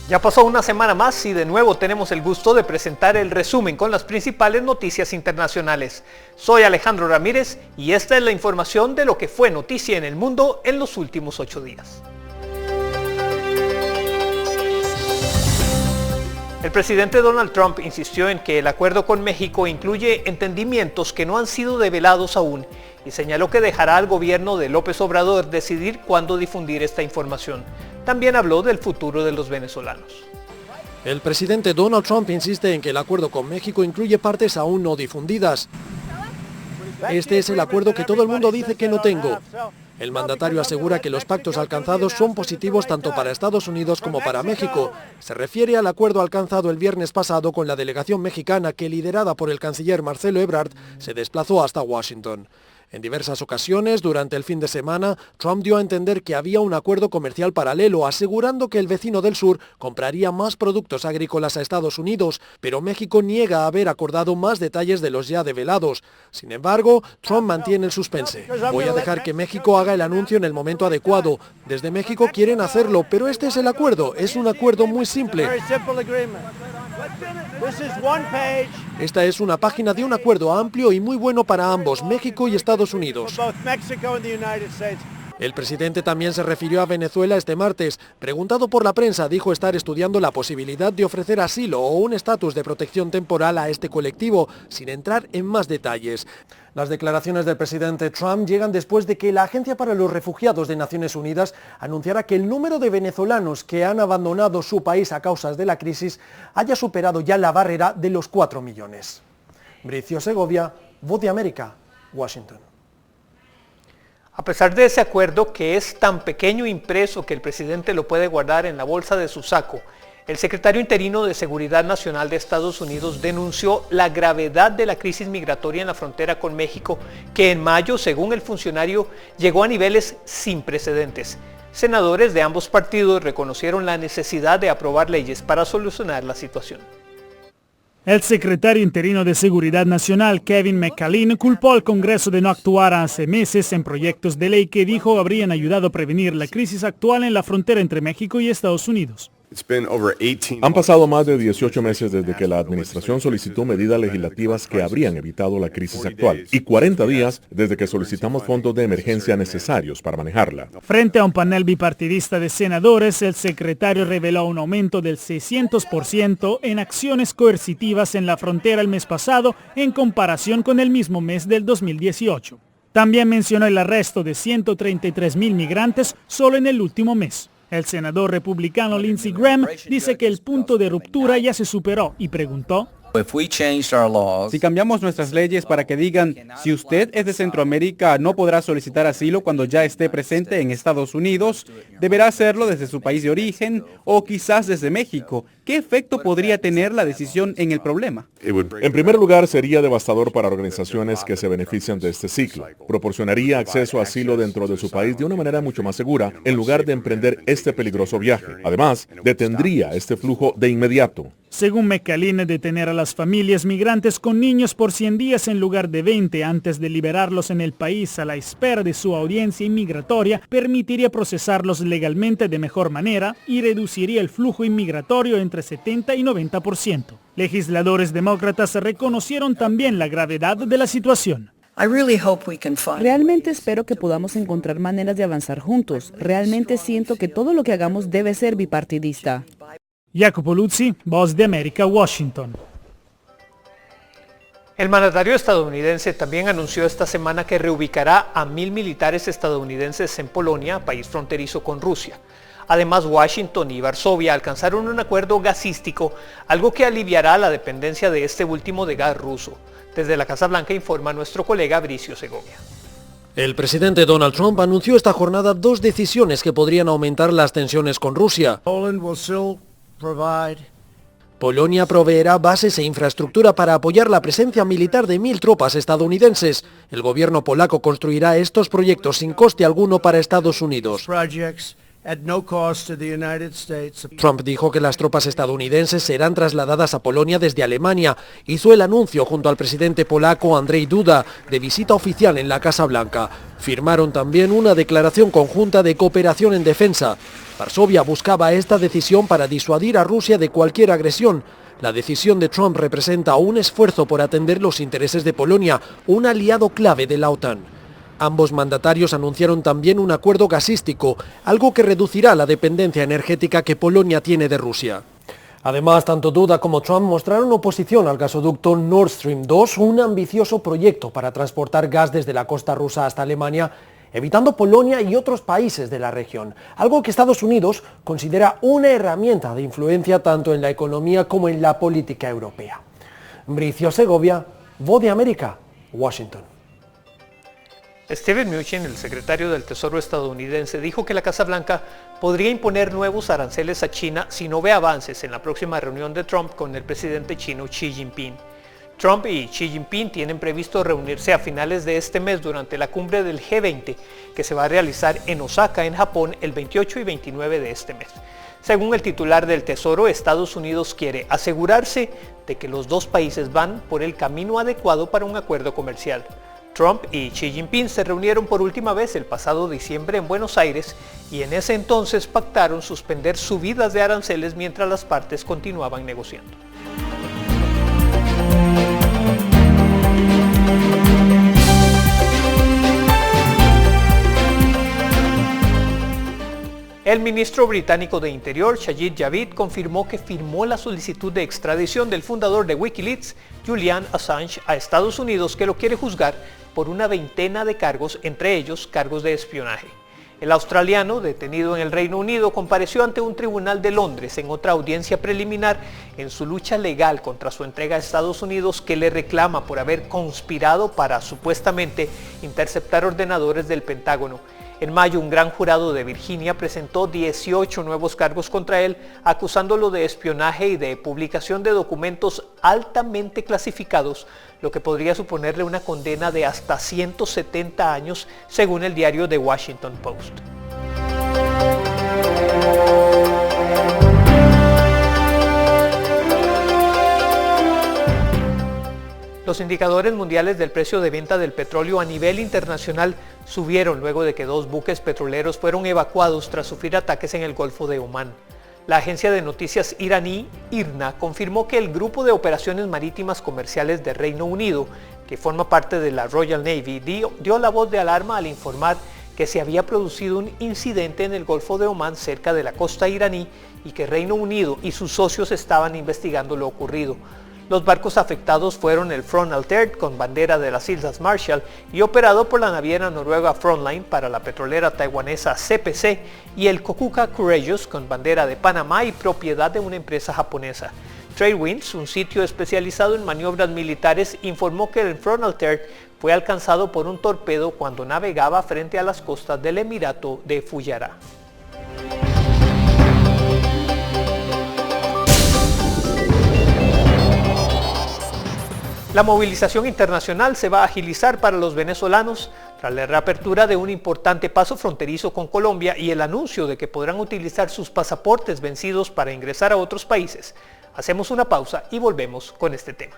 Ya pasó una semana más y de nuevo tenemos el gusto de presentar el resumen con las principales noticias internacionales. Soy Alejandro Ramírez y esta es la información de lo que fue noticia en el mundo en los últimos 8 días. El presidente Donald Trump insistió en que el acuerdo con México incluye entendimientos que no han sido develados aún y señaló que dejará al gobierno de López Obrador decidir cuándo difundir esta información. También habló del futuro de los venezolanos. El presidente Donald Trump insiste en que el acuerdo con México incluye partes aún no difundidas. Este es el acuerdo que todo el mundo dice que no tengo. El mandatario asegura que los pactos alcanzados son positivos tanto para Estados Unidos como para México. Se refiere al acuerdo alcanzado el viernes pasado con la delegación mexicana que, liderada por el canciller Marcelo Ebrard, se desplazó hasta Washington. En diversas ocasiones, durante el fin de semana, Trump dio a entender que había un acuerdo comercial paralelo, asegurando que el vecino del sur compraría más productos agrícolas a Estados Unidos, pero México niega haber acordado más detalles de los ya develados. Sin embargo, Trump mantiene el suspense. Voy a dejar que México haga el anuncio en el momento adecuado. Desde México quieren hacerlo, pero este es el acuerdo. Es un acuerdo muy simple. Esta es una página de un acuerdo amplio y muy bueno para ambos, México y Estados Unidos. El presidente también se refirió a Venezuela este martes. Preguntado por la prensa, dijo estar estudiando la posibilidad de ofrecer asilo o un estatus de protección temporal a este colectivo, sin entrar en más detalles. Las declaraciones del presidente Trump llegan después de que la Agencia para los Refugiados de Naciones Unidas anunciara que el número de venezolanos que han abandonado su país a causa de la crisis haya superado ya la barrera de los 4 millones. Bricio Segovia, Voz de América, Washington. A pesar de ese acuerdo, que es tan pequeño e impreso que el presidente lo puede guardar en la bolsa de su saco, el secretario interino de Seguridad Nacional de Estados Unidos denunció la gravedad de la crisis migratoria en la frontera con México, que en mayo, según el funcionario, llegó a niveles sin precedentes. Senadores de ambos partidos reconocieron la necesidad de aprobar leyes para solucionar la situación. El secretario interino de Seguridad Nacional, Kevin McAleenan, culpó al Congreso de no actuar hace meses en proyectos de ley que dijo habrían ayudado a prevenir la crisis actual en la frontera entre México y Estados Unidos. Han pasado más de 18 meses desde que la administración solicitó medidas legislativas que habrían evitado la crisis actual y 40 días desde que solicitamos fondos de emergencia necesarios para manejarla. Frente a un panel bipartidista de senadores, el secretario reveló un aumento del 600% en acciones coercitivas en la frontera el mes pasado en comparación con el mismo mes del 2018. También mencionó el arresto de 133,000 migrantes solo en el último mes. El senador republicano Lindsey Graham dice que el punto de ruptura ya se superó y preguntó: si cambiamos nuestras leyes para que digan, si usted es de Centroamérica no podrá solicitar asilo cuando ya esté presente en Estados Unidos, deberá hacerlo desde su país de origen o quizás desde México, ¿qué efecto podría tener la decisión en el problema? En primer lugar, sería devastador para organizaciones que se benefician de este ciclo. Proporcionaría acceso a asilo dentro de su país de una manera mucho más segura, en lugar de emprender este peligroso viaje. Además, detendría este flujo de inmediato. Según McAleenan, detener a las familias migrantes con niños por 100 días en lugar de 20 antes de liberarlos en el país a la espera de su audiencia inmigratoria permitiría procesarlos legalmente de mejor manera y reduciría el flujo inmigratorio entre 70 y 90%. Legisladores demócratas reconocieron también la gravedad de la situación. Realmente espero que podamos encontrar maneras de avanzar juntos. Realmente siento que todo lo que hagamos debe ser bipartidista. Jacopo Luzzi, Voz de América, Washington. El mandatario estadounidense también anunció esta semana que reubicará a 1,000 militares estadounidenses en Polonia, país fronterizo con Rusia. Además, Washington y Varsovia alcanzaron un acuerdo gasístico, algo que aliviará la dependencia de este último de gas ruso. Desde la Casa Blanca informa nuestro colega Bricio Segovia. El presidente Donald Trump anunció esta jornada 2 decisiones que podrían aumentar las tensiones con Rusia. Polonia proveerá bases e infraestructura para apoyar la presencia militar de 1,000 tropas estadounidenses. El gobierno polaco construirá estos proyectos sin coste alguno para Estados Unidos. Trump dijo que las tropas estadounidenses serán trasladadas a Polonia desde Alemania. Hizo el anuncio junto al presidente polaco Andrzej Duda de visita oficial en la Casa Blanca. Firmaron también una declaración conjunta de cooperación en defensa. Varsovia buscaba esta decisión para disuadir a Rusia de cualquier agresión. La decisión de Trump representa un esfuerzo por atender los intereses de Polonia, un aliado clave de la OTAN. Ambos mandatarios anunciaron también un acuerdo gasístico, algo que reducirá la dependencia energética que Polonia tiene de Rusia. Además, tanto Duda como Trump mostraron oposición al gasoducto Nord Stream 2, un ambicioso proyecto para transportar gas desde la costa rusa hasta Alemania, evitando Polonia y otros países de la región, algo que Estados Unidos considera una herramienta de influencia tanto en la economía como en la política europea. Bricio Segovia, Voz de América, Washington. Steven Mnuchin, el secretario del Tesoro estadounidense, dijo que la Casa Blanca podría imponer nuevos aranceles a China si no ve avances en la próxima reunión de Trump con el presidente chino Xi Jinping. Trump y Xi Jinping tienen previsto reunirse a finales de este mes durante la cumbre del G20, que se va a realizar en Osaka, en Japón, el 28 y 29 de este mes. Según el titular del Tesoro, Estados Unidos quiere asegurarse de que los dos países van por el camino adecuado para un acuerdo comercial. Trump y Xi Jinping se reunieron por última vez el pasado diciembre en Buenos Aires y en ese entonces pactaron suspender subidas de aranceles mientras las partes continuaban negociando. El ministro británico de Interior, Sajid Javid, confirmó que firmó la solicitud de extradición del fundador de Wikileaks, Julian Assange, a Estados Unidos, que lo quiere juzgar por una veintena de cargos, entre ellos cargos de espionaje. El australiano, detenido en el Reino Unido, compareció ante un tribunal de Londres en otra audiencia preliminar en su lucha legal contra su entrega a Estados Unidos, que le reclama por haber conspirado para supuestamente interceptar ordenadores del Pentágono. En mayo, un gran jurado de Virginia presentó 18 nuevos cargos contra él, acusándolo de espionaje y de publicación de documentos altamente clasificados, lo que podría suponerle una condena de hasta 170 años, según el diario The Washington Post. Los indicadores mundiales del precio de venta del petróleo a nivel internacional subieron luego de que dos buques petroleros fueron evacuados tras sufrir ataques en el Golfo de Omán. La agencia de noticias iraní, IRNA, confirmó que el Grupo de Operaciones Marítimas Comerciales de Reino Unido, que forma parte de la Royal Navy, dio la voz de alarma al informar que se había producido un incidente en el Golfo de Omán cerca de la costa iraní y que Reino Unido y sus socios estaban investigando lo ocurrido. Los barcos afectados fueron el Front Alert, con bandera de las Islas Marshall y operado por la naviera noruega Frontline para la petrolera taiwanesa CPC, y el Kokuka Courageous, con bandera de Panamá y propiedad de una empresa japonesa. Tradewinds, un sitio especializado en maniobras militares, informó que el Front Alert fue alcanzado por un torpedo cuando navegaba frente a las costas del Emirato de Fujairah. La movilización internacional se va a agilizar para los venezolanos tras la reapertura de un importante paso fronterizo con Colombia y el anuncio de que podrán utilizar sus pasaportes vencidos para ingresar a otros países. Hacemos una pausa y volvemos con este tema.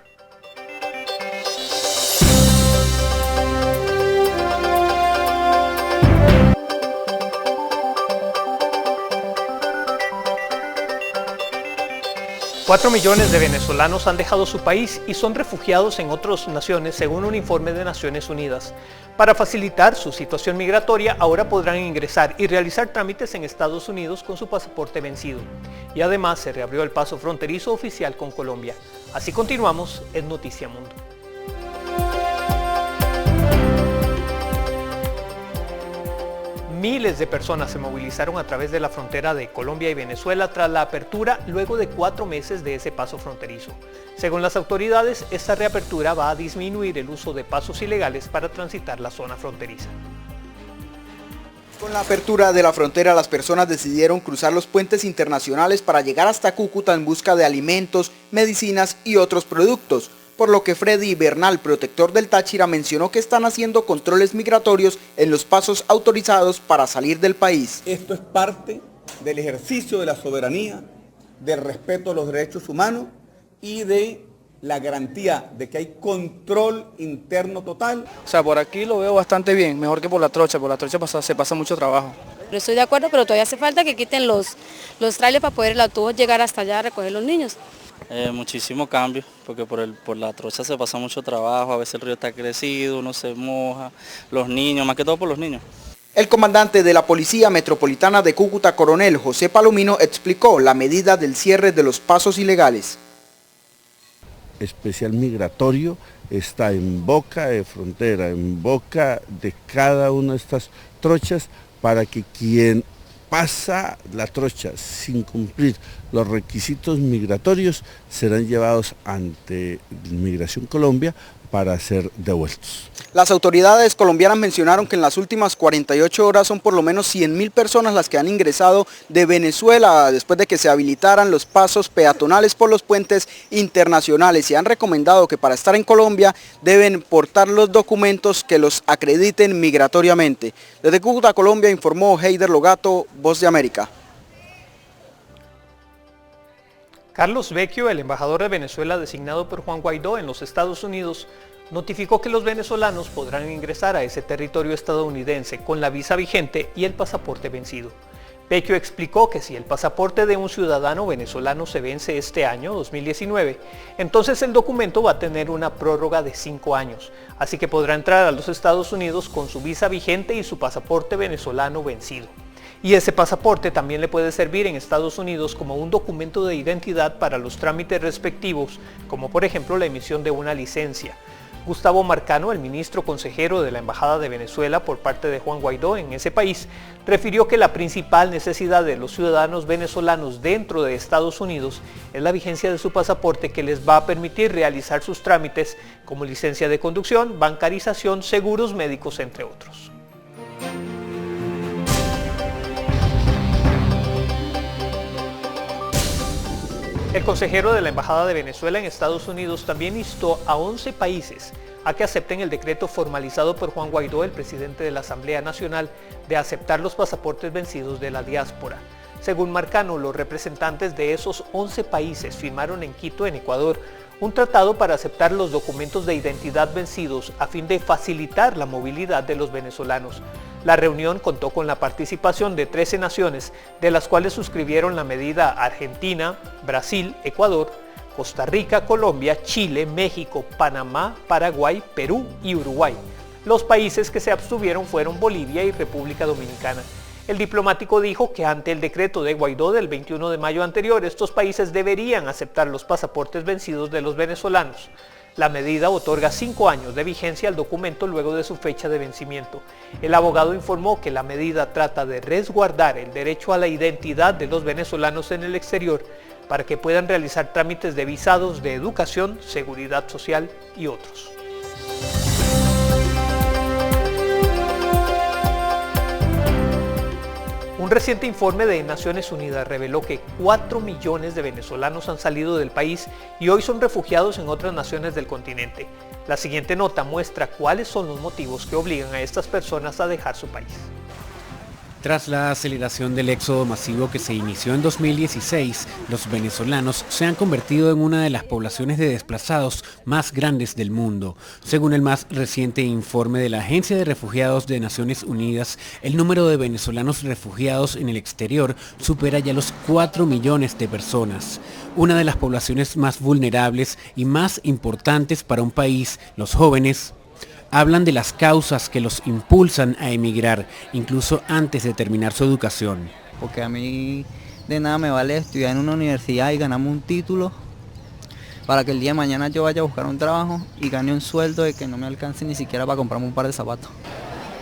$4 millones de venezolanos han dejado su país y son refugiados en otras naciones, según un informe de Naciones Unidas. Para facilitar su situación migratoria, ahora podrán ingresar y realizar trámites en Estados Unidos con su pasaporte vencido. Y además se reabrió el paso fronterizo oficial con Colombia. Así continuamos en Noticia Mundo. Miles de personas se movilizaron a través de la frontera de Colombia y Venezuela tras la apertura luego de 4 meses de ese paso fronterizo. Según las autoridades, esta reapertura va a disminuir el uso de pasos ilegales para transitar la zona fronteriza. Con la apertura de la frontera, las personas decidieron cruzar los puentes internacionales para llegar hasta Cúcuta en busca de alimentos, medicinas y otros productos, por lo que Freddy Bernal, protector del Táchira, mencionó que están haciendo controles migratorios en los pasos autorizados para salir del país. Esto es parte del ejercicio de la soberanía, del respeto a los derechos humanos y de la garantía de que hay control interno total. O sea, por aquí lo veo bastante bien, mejor que por la trocha se pasa mucho trabajo. Pero estoy de acuerdo, pero todavía hace falta que quiten los trailers para poder el autobús llegar hasta allá a recoger los niños. Muchísimo cambio, porque por la trocha se pasa mucho trabajo, a veces el río está crecido, uno se moja, los niños, más que todo por los niños. El comandante de la Policía Metropolitana de Cúcuta, coronel José Palomino, explicó la medida del cierre de los pasos ilegales. Especial migratorio está en boca de frontera, en boca de cada una de estas trochas, para que quien pasa la trocha sin cumplir los requisitos migratorios serán llevados ante Migración Colombia para ser devueltos. Las autoridades colombianas mencionaron que en las últimas 48 horas son por lo menos 100.000 personas las que han ingresado de Venezuela después de que se habilitaran los pasos peatonales por los puentes internacionales, y han recomendado que para estar en Colombia deben portar los documentos que los acrediten migratoriamente. Desde Cúcuta, Colombia, informó Heider Logato, Voz de América. Carlos Vecchio, el embajador de Venezuela designado por Juan Guaidó en los Estados Unidos, notificó que los venezolanos podrán ingresar a ese territorio estadounidense con la visa vigente y el pasaporte vencido. Vecchio explicó que si el pasaporte de un ciudadano venezolano se vence este año, 2019, entonces el documento va a tener una prórroga de 5 años, así que podrá entrar a los Estados Unidos con su visa vigente y su pasaporte venezolano vencido. Y ese pasaporte también le puede servir en Estados Unidos como un documento de identidad para los trámites respectivos, como por ejemplo la emisión de una licencia. Gustavo Marcano, el ministro consejero de la Embajada de Venezuela por parte de Juan Guaidó en ese país, refirió que la principal necesidad de los ciudadanos venezolanos dentro de Estados Unidos es la vigencia de su pasaporte, que les va a permitir realizar sus trámites como licencia de conducción, bancarización, seguros médicos, entre otros. El consejero de la Embajada de Venezuela en Estados Unidos también instó a 11 países a que acepten el decreto formalizado por Juan Guaidó, el presidente de la Asamblea Nacional, de aceptar los pasaportes vencidos de la diáspora. Según Marcano, los representantes de esos 11 países firmaron en Quito, en Ecuador, un tratado para aceptar los documentos de identidad vencidos a fin de facilitar la movilidad de los venezolanos. La reunión contó con la participación de 13 naciones, de las cuales suscribieron la medida Argentina, Brasil, Ecuador, Costa Rica, Colombia, Chile, México, Panamá, Paraguay, Perú y Uruguay. Los países que se abstuvieron fueron Bolivia y República Dominicana. El diplomático dijo que ante el decreto de Guaidó del 21 de mayo anterior, estos países deberían aceptar los pasaportes vencidos de los venezolanos. La medida otorga 5 años de vigencia al documento luego de su fecha de vencimiento. El abogado informó que la medida trata de resguardar el derecho a la identidad de los venezolanos en el exterior para que puedan realizar trámites de visados, de educación, seguridad social y otros. Un reciente informe de Naciones Unidas reveló que 4 millones de venezolanos han salido del país y hoy son refugiados en otras naciones del continente. La siguiente nota muestra cuáles son los motivos que obligan a estas personas a dejar su país. Tras la aceleración del éxodo masivo que se inició en 2016, los venezolanos se han convertido en una de las poblaciones de desplazados más grandes del mundo. Según el más reciente informe de la Agencia de Refugiados de Naciones Unidas, el número de venezolanos refugiados en el exterior supera ya los 4 millones de personas. Una de las poblaciones más vulnerables y más importantes para un país, los jóvenes, hablan de las causas que los impulsan a emigrar, incluso antes de terminar su educación. Porque a mí de nada me vale estudiar en una universidad y ganarme un título para que el día de mañana yo vaya a buscar un trabajo y gane un sueldo de que no me alcance ni siquiera para comprarme un par de zapatos.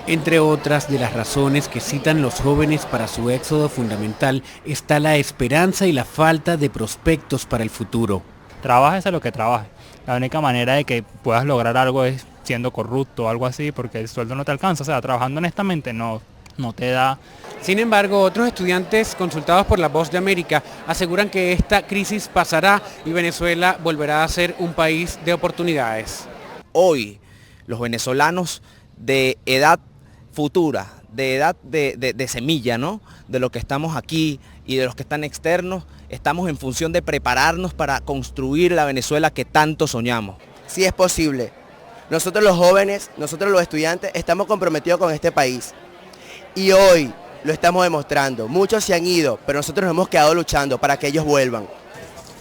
Entre otras de las razones que citan los jóvenes para su éxodo fundamental está la esperanza y la falta de prospectos para el futuro. Trabajes a lo que trabajes. La única manera de que puedas lograr algo es siendo corrupto o algo así, porque el sueldo no te alcanza. O sea, trabajando honestamente no te da. Sin embargo, otros estudiantes consultados por La Voz de América aseguran que esta crisis pasará y Venezuela volverá a ser un país de oportunidades. Hoy, los venezolanos de edad futura, de edad de semilla, ¿no? De los que estamos aquí y de los que están externos, estamos en función de prepararnos para construir la Venezuela que tanto soñamos. Sí es posible. Nosotros los jóvenes, nosotros los estudiantes, estamos comprometidos con este país. Y hoy, lo estamos demostrando. Muchos se han ido, pero nosotros nos hemos quedado luchando para que ellos vuelvan.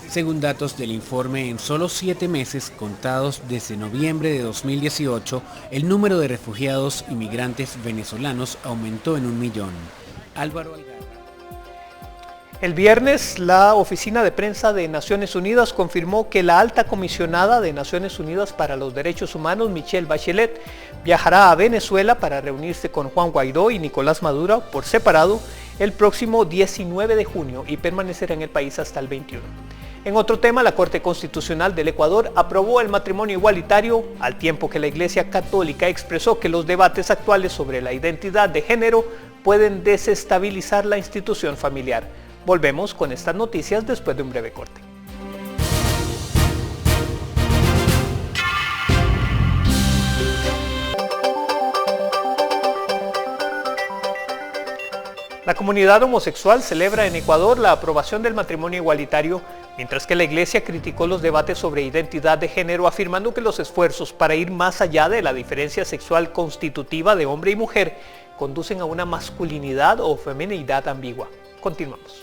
Según datos del informe, en solo 7 meses contados desde noviembre de 2018, el número de refugiados y migrantes venezolanos aumentó en 1 millón. Álvaro Algarra. El viernes, la Oficina de Prensa de Naciones Unidas confirmó que la alta comisionada de Naciones Unidas para los Derechos Humanos, Michelle Bachelet, viajará a Venezuela para reunirse con Juan Guaidó y Nicolás Maduro por separado el próximo 19 de junio y permanecerá en el país hasta el 21. En otro tema, la Corte Constitucional del Ecuador aprobó el matrimonio igualitario al tiempo que la Iglesia Católica expresó que los debates actuales sobre la identidad de género pueden desestabilizar la institución familiar. Volvemos con estas noticias después de un breve corte. La comunidad homosexual celebra en Ecuador la aprobación del matrimonio igualitario, mientras que la Iglesia criticó los debates sobre identidad de género, afirmando que los esfuerzos para ir más allá de la diferencia sexual constitutiva de hombre y mujer conducen a una masculinidad o feminidad ambigua. Continuamos.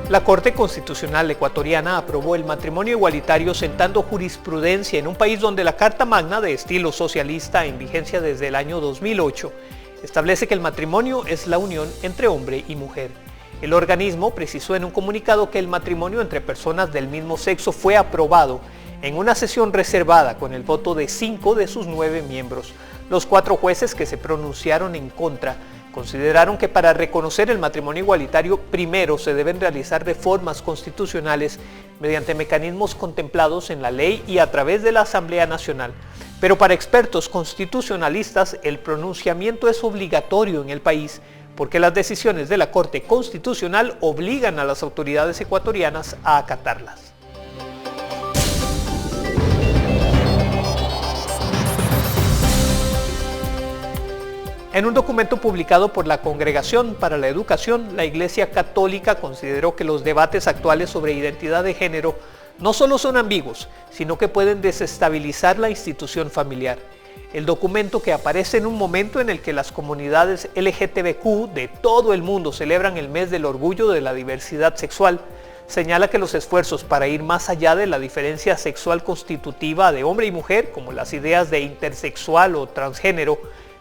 La Corte Constitucional ecuatoriana aprobó el matrimonio igualitario sentando jurisprudencia en un país donde la Carta Magna de estilo socialista en vigencia desde el año 2008 establece que el matrimonio es la unión entre hombre y mujer. El organismo precisó en un comunicado que el matrimonio entre personas del mismo sexo fue aprobado en una sesión reservada con el voto de 5 de sus 9 miembros. Los 4 jueces que se pronunciaron en contra consideraron que para reconocer el matrimonio igualitario primero se deben realizar reformas constitucionales mediante mecanismos contemplados en la ley y a través de la Asamblea Nacional. Pero para expertos constitucionalistas el pronunciamiento es obligatorio en el país porque las decisiones de la Corte Constitucional obligan a las autoridades ecuatorianas a acatarlas. En un documento publicado por la Congregación para la Educación, la Iglesia Católica consideró que los debates actuales sobre identidad de género no solo son ambiguos, sino que pueden desestabilizar la institución familiar. El documento, que aparece en un momento en el que las comunidades LGTBQ de todo el mundo celebran el mes del orgullo de la diversidad sexual, señala que los esfuerzos para ir más allá de la diferencia sexual constitutiva de hombre y mujer, como las ideas de intersexual o transgénero,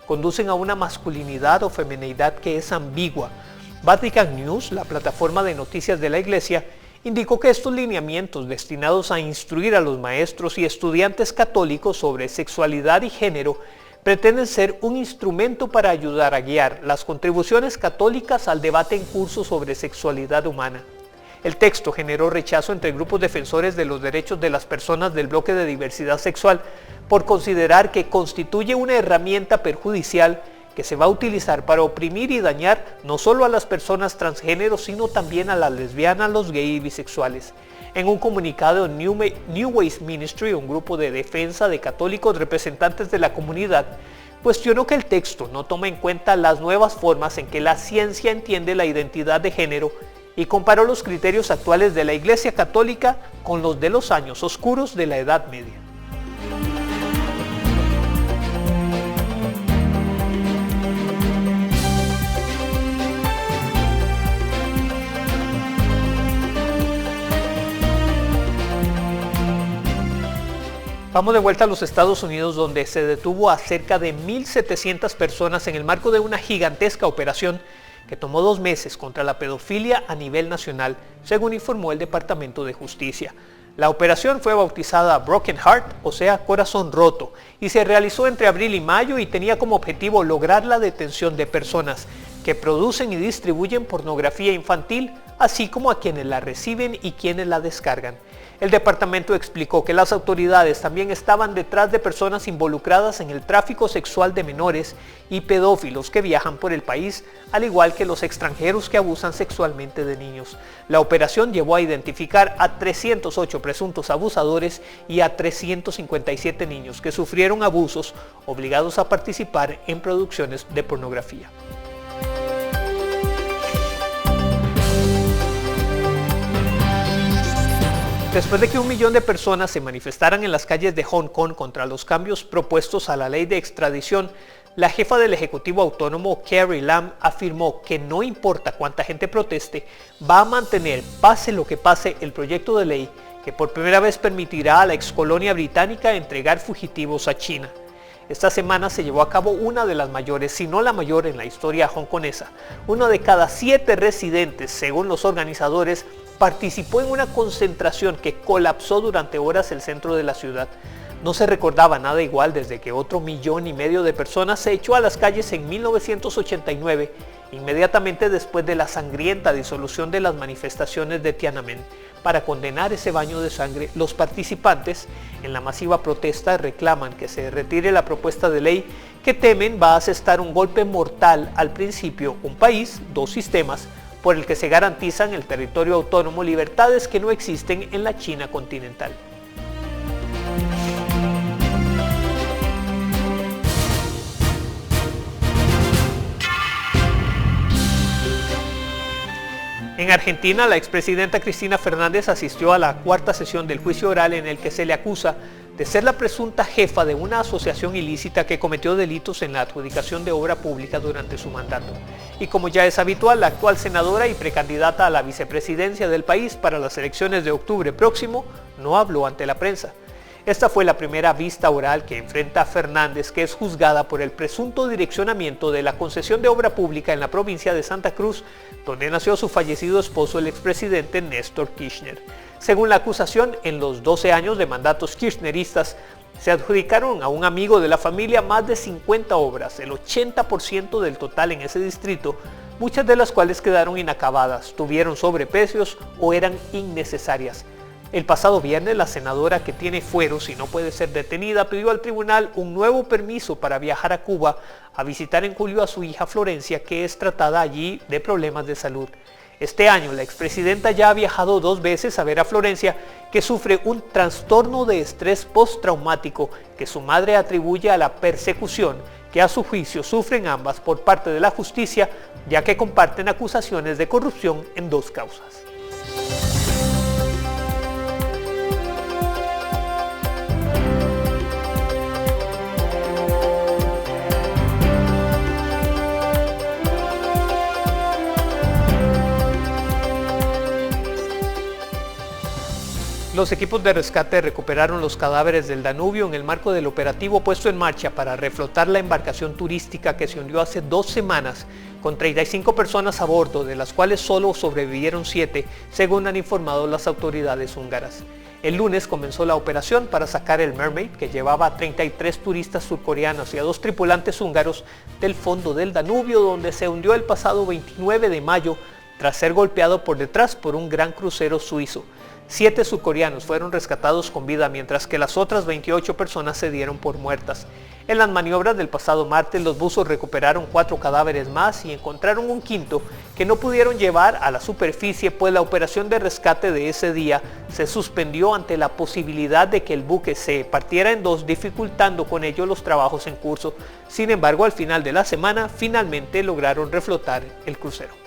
conducen a una masculinidad o feminidad que es ambigua. Vatican News, la plataforma de noticias de la Iglesia, indicó que estos lineamientos destinados a instruir a los maestros y estudiantes católicos sobre sexualidad y género pretenden ser un instrumento para ayudar a guiar las contribuciones católicas al debate en curso sobre sexualidad humana. El texto generó rechazo entre grupos defensores de los derechos de las personas del bloque de diversidad sexual por considerar que constituye una herramienta perjudicial que se va a utilizar para oprimir y dañar no solo a las personas transgénero, sino también a las lesbianas, los gays y bisexuales. En un comunicado, New Ways Ministry, un grupo de defensa de católicos representantes de la comunidad, cuestionó que el texto no toma en cuenta las nuevas formas en que la ciencia entiende la identidad de género y comparó los criterios actuales de la Iglesia Católica con los de los años oscuros de la Edad Media. Vamos de vuelta a los Estados Unidos, donde se detuvo a cerca de 1.700 personas en el marco de una gigantesca operación que tomó 2 meses contra la pedofilia a nivel nacional, según informó el Departamento de Justicia. La operación fue bautizada Broken Heart, o sea, corazón roto, y se realizó entre abril y mayo y tenía como objetivo lograr la detención de personas que producen y distribuyen pornografía infantil, así como a quienes la reciben y quienes la descargan. El departamento explicó que las autoridades también estaban detrás de personas involucradas en el tráfico sexual de menores y pedófilos que viajan por el país, al igual que los extranjeros que abusan sexualmente de niños. La operación llevó a identificar a 308 presuntos abusadores y a 357 niños que sufrieron abusos obligados a participar en producciones de pornografía. Después de que 1 millón de personas se manifestaran en las calles de Hong Kong contra los cambios propuestos a la ley de extradición, la jefa del Ejecutivo Autónomo, Carrie Lam, afirmó que no importa cuánta gente proteste, va a mantener, pase lo que pase, el proyecto de ley que por primera vez permitirá a la excolonia británica entregar fugitivos a China. Esta semana se llevó a cabo una de las mayores, si no la mayor en la historia hongkonesa. 1 de cada 7 residentes, según los organizadores, participó en una concentración que colapsó durante horas el centro de la ciudad. No se recordaba nada igual desde que otro 1,5 millones de personas se echó a las calles en 1989, inmediatamente después de la sangrienta disolución de las manifestaciones de Tiananmen. Para condenar ese baño de sangre, los participantes en la masiva protesta reclaman que se retire la propuesta de ley que temen va a asestar un golpe mortal al principio, un país, 2 sistemas, por el que se garantizan el territorio autónomo, libertades que no existen en la China continental. En Argentina, la expresidenta Cristina Fernández asistió a la 4ª sesión del juicio oral en el que se le acusa de ser la presunta jefa de una asociación ilícita que cometió delitos en la adjudicación de obra pública durante su mandato. Y como ya es habitual, la actual senadora y precandidata a la vicepresidencia del país para las elecciones de octubre próximo no habló ante la prensa. Esta fue la primera vista oral que enfrenta a Fernández, que es juzgada por el presunto direccionamiento de la concesión de obra pública en la provincia de Santa Cruz, donde nació su fallecido esposo, el expresidente Néstor Kirchner. Según la acusación, en los 12 años de mandatos kirchneristas, se adjudicaron a un amigo de la familia más de 50 obras, el 80% del total en ese distrito, muchas de las cuales quedaron inacabadas, tuvieron sobreprecios o eran innecesarias. El pasado viernes, la senadora, que tiene fueros y no puede ser detenida, pidió al tribunal un nuevo permiso para viajar a Cuba a visitar en julio a su hija Florencia, que es tratada allí de problemas de salud. Este año, la expresidenta ya ha viajado 2 veces a ver a Florencia, que sufre un trastorno de estrés postraumático que su madre atribuye a la persecución que a su juicio sufren ambas por parte de la justicia, ya que comparten acusaciones de corrupción en 2 causas. Los equipos de rescate recuperaron los cadáveres del Danubio en el marco del operativo puesto en marcha para reflotar la embarcación turística que se hundió hace 2 semanas con 35 personas a bordo, de las cuales solo sobrevivieron 7, según han informado las autoridades húngaras. El lunes comenzó la operación para sacar el Mermaid, que llevaba a 33 turistas surcoreanos y a 2 tripulantes húngaros del fondo del Danubio, donde se hundió el pasado 29 de mayo tras ser golpeado por detrás por un gran crucero suizo. 7 surcoreanos fueron rescatados con vida, mientras que las otras 28 personas se dieron por muertas. En las maniobras del pasado martes, los buzos recuperaron 4 cadáveres más y encontraron un 5º que no pudieron llevar a la superficie, pues la operación de rescate de ese día se suspendió ante la posibilidad de que el buque se partiera en 2, dificultando con ello los trabajos en curso. Sin embargo, al final de la semana, finalmente lograron reflotar el crucero.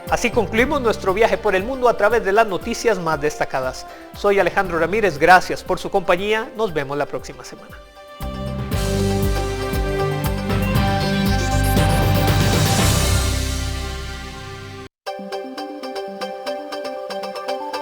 Así concluimos nuestro viaje por el mundo a través de las noticias más destacadas. Soy Alejandro Ramírez, gracias por su compañía, nos vemos la próxima semana.